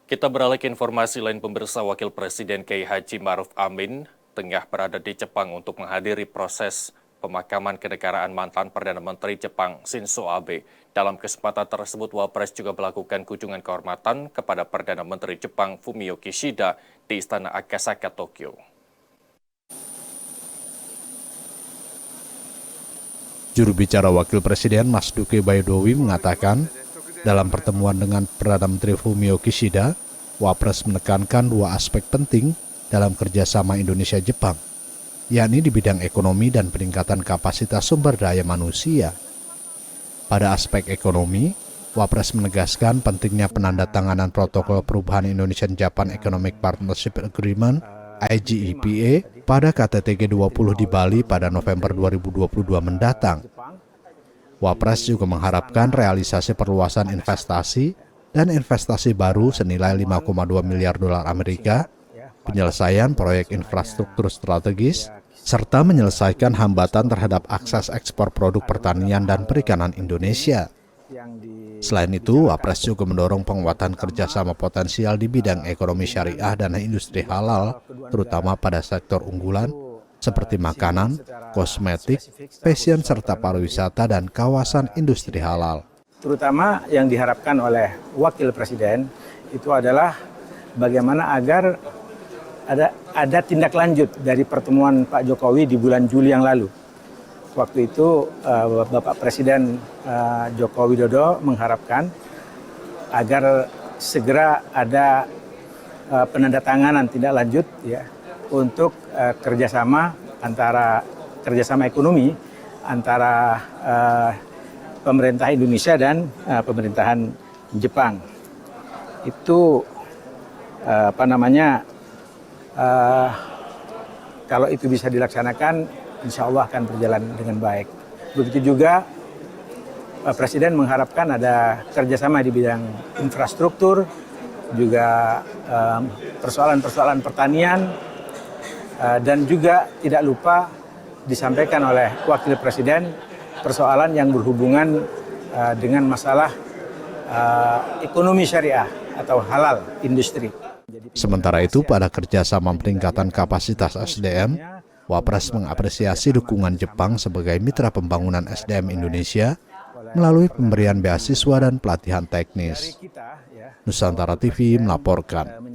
Kita beralih ke informasi lain. Pemirsa, Wakil Presiden Kiai Haji Ma'ruf Amin tengah berada di Jepang untuk menghadiri proses pemakaman kenegaraan mantan Perdana Menteri Jepang Shinzo Abe. Dalam kesempatan tersebut, Wapres juga melakukan kunjungan kehormatan kepada Perdana Menteri Jepang Fumio Kishida di Istana Akasaka, Tokyo. Juru bicara Wakil Presiden Masduke Bayodowi mengatakan, dalam pertemuan dengan Perdana Menteri Fumio Kishida, Wapres menekankan dua aspek penting dalam kerjasama Indonesia-Jepang, yakni di bidang ekonomi dan peningkatan kapasitas sumber daya manusia. Pada aspek ekonomi, Wapres menegaskan pentingnya penandatanganan protokol perubahan Indonesian-Japan Economic Partnership Agreement IGEPA pada KTT G20 di Bali pada November 2022 mendatang. Wapres juga mengharapkan realisasi perluasan investasi dan investasi baru senilai 5,2 miliar dolar Amerika, penyelesaian proyek infrastruktur strategis, serta menyelesaikan hambatan terhadap akses ekspor produk pertanian dan perikanan Indonesia. Selain itu, Wapres juga mendorong penguatan kerjasama potensial di bidang ekonomi syariah dan industri halal, terutama pada sektor unggulan seperti makanan, kosmetik, fashion, serta pariwisata dan kawasan industri halal. Terutama yang diharapkan oleh Wakil Presiden itu adalah bagaimana agar ada tindak lanjut dari pertemuan Pak Jokowi di bulan Juli yang lalu. Waktu itu Bapak Presiden Joko Widodo mengharapkan agar segera ada penandatanganan tindak lanjut ya untuk kerjasama ekonomi antara pemerintah Indonesia dan pemerintahan Jepang. Itu kalau itu bisa dilaksanakan, insya Allah akan berjalan dengan baik. Begitu juga Presiden mengharapkan ada kerjasama di bidang infrastruktur, juga persoalan-persoalan pertanian, dan juga tidak lupa disampaikan oleh Wakil Presiden persoalan yang berhubungan dengan masalah ekonomi syariah atau halal industri. Sementara itu, pada kerjasama peningkatan kapasitas SDM, Wapres mengapresiasi dukungan Jepang sebagai mitra pembangunan SDM Indonesia melalui pemberian beasiswa dan pelatihan teknis. Nusantara TV melaporkan.